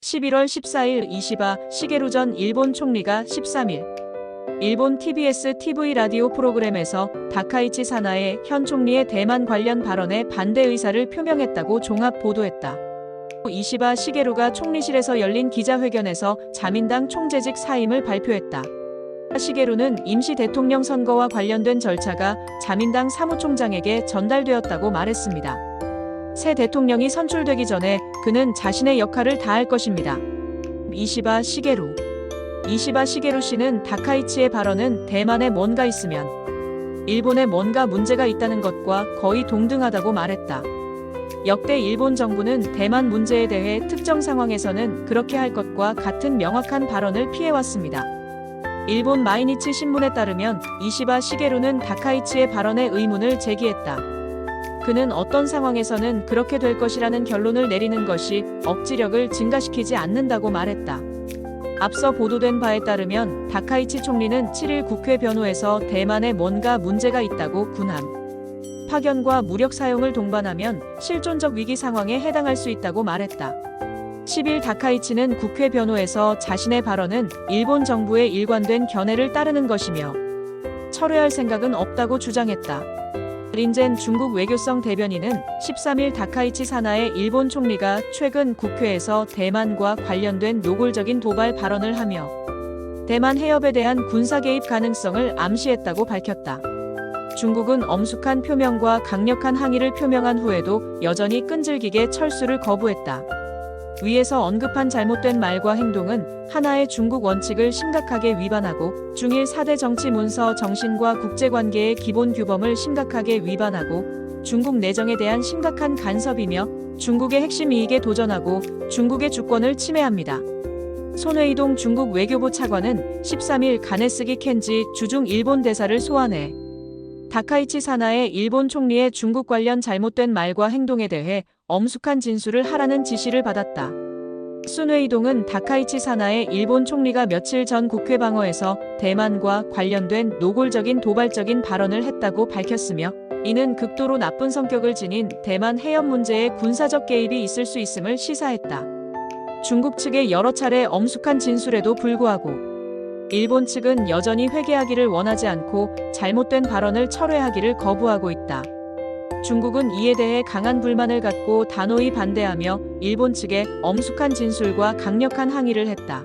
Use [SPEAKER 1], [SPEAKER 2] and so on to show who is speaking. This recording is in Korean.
[SPEAKER 1] 11월 14일 이시바 시게루 전 일본 총리가 13일 일본 TBS TV 라디오 프로그램에서 다카이치 사나에 현 총리의 대만 관련 발언에 반대 의사를 표명했다고 종합 보도했다. 이시바 시게루가 총리실에서 열린 기자회견에서 자민당 총재직 사임을 발표했다. 시게루는 임시 대통령 선거와 관련된 절차가 자민당 사무총장에게 전달되었다고 말했습니다. 새 대통령이 선출되기 전에 그는 자신의 역할을 다할 것입니다. 이시바 시게루 씨는 다카이치의 발언은 대만에 뭔가 있으면 일본에 뭔가 문제가 있다는 것과 거의 동등하다고 말했다. 역대 일본 정부는 대만 문제에 대해 특정 상황에서는 그렇게 할 것과 같은 명확한 발언을 피해왔습니다. 일본 마이니치 신문에 따르면 이시바 시게루는 다카이치의 발언에 의문을 제기했다. 그는 어떤 상황에서는 그렇게 될 것이라는 결론을 내리는 것이 억지력을 증가시키지 않는다고 말했다. 앞서 보도된 바에 따르면 다카이치 총리는 7일 국회 변호에서 대만에 뭔가 문제가 있다고 군함, 파견과 무력 사용을 동반하면 실존적 위기 상황에 해당할 수 있다고 말했다. 10일 다카이치는 국회 변호에서 자신의 발언은 일본 정부의 일관된 견해를 따르는 것이며 철회할 생각은 없다고 주장했다. 린젠 중국 외교성 대변인은 13일 다카이치 사나의 일본 총리가 최근 국회에서 대만과 관련된 노골적인 도발 발언을 하며 대만 해협에 대한 군사 개입 가능성을 암시했다고 밝혔다. 중국은 엄숙한 표명과 강력한 항의를 표명한 후에도 여전히 끈질기게 철수를 거부했다. 위에서 언급한 잘못된 말과 행동은 하나의 중국 원칙을 심각하게 위반하고 중일 4대 정치 문서 정신과 국제관계의 기본 규범을 심각하게 위반하고 중국 내정에 대한 심각한 간섭이며 중국의 핵심 이익에 도전하고 중국의 주권을 침해합니다. 손회이동 중국 외교부 차관은 13일 가네스기 켄지 주중 일본 대사를 소환해 다카이치 사나의 일본 총리의 중국 관련 잘못된 말과 행동에 대해 엄숙한 진술을 하라는 지시를 받았다. 순회이동은 다카이치 사나의 일본 총리가 며칠 전 국회 방어에서 대만과 관련된 노골적인 도발적인 발언을 했다고 밝혔으며 이는 극도로 나쁜 성격을 지닌 대만 해협 문제에 군사적 개입이 있을 수 있음을 시사했다. 중국 측의 여러 차례 엄숙한 진술에도 불구하고 일본 측은 여전히 회개하기를 원하지 않고 잘못된 발언을 철회하기를 거부하고 있다. 중국은 이에 대해 강한 불만을 갖고 단호히 반대하며 일본 측에 엄숙한 진술과 강력한 항의를 했다.